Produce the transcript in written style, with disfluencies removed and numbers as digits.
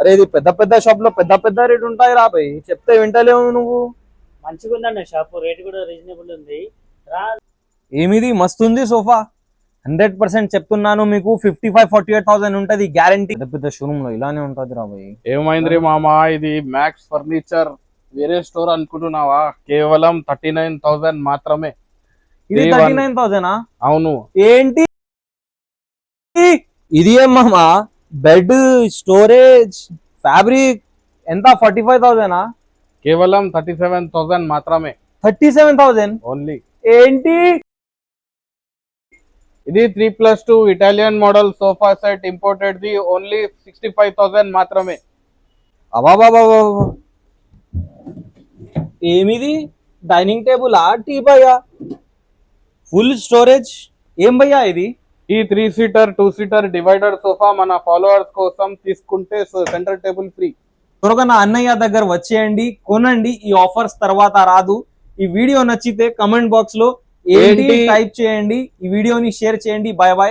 అరే ఇది పెద్ద పెద్ద షాప్ లో పెద్ద పెద్ద రేట్ ఉంటాయి రా భయ్, చెప్తే వింటలేవు నువ్వు. మంచిగా ఉందన్న షాప్, రేట్ కూడా రీజనబుల్ ఉంది. రా. ఏమిది మస్తు ఉంది సోఫా, 100% చెప్తున్నాను మీకు. 55-48,000 ఉంటది గ్యారంటీ. పెద్ద పెద్ద షోరూమ్ లో ఇలానే ఉంటది రా భయ్. ఏమైంది మామా, ఇది మ్యాక్స్ ఫర్నిచర్ వేరే స్టోర్ అనుకుంటున్నావా? కేవలం 39,000 మాత్రమే. ఇది 39,000? అవును. ఏంటి ఇది? ఏం మామా, బెడ్, స్టోరేజ్, ఫ్యాబ్రిక్ ఎంత? 45,000? కేవలం 37,000 మాత్రమే. 37,000 ఓన్లీ. ఏంటి ఇది 3+2 Italian model sofa set imported the, only 65,000 మాత్రమే. అబాబాబా, ఏమిది? డైనింగ్ టేబులా, టీ భయ్యా? ఫుల్ స్టోరేజ్ ఏం భయ్యా ఇది? ఈ 3 సీటర్ 2 సీటర్ డివైడర్ సోఫా మన ఫాలోవర్స్ కోసం తీసుకుంటే సెంటర్ టేబుల్ ఫ్రీ. త్వరగా నా అన్నయ్య దగ్గర వచ్చేయండి, కొనండి. ఈ ఆఫర్స్ తర్వాత రాదు. ఈ వీడియో నచ్చితే కమెంట్ బాక్స్ లో ఏంటి టైప్ చేయండి. ఈ వీడియోని షేర్ చేయండి. Bye bye.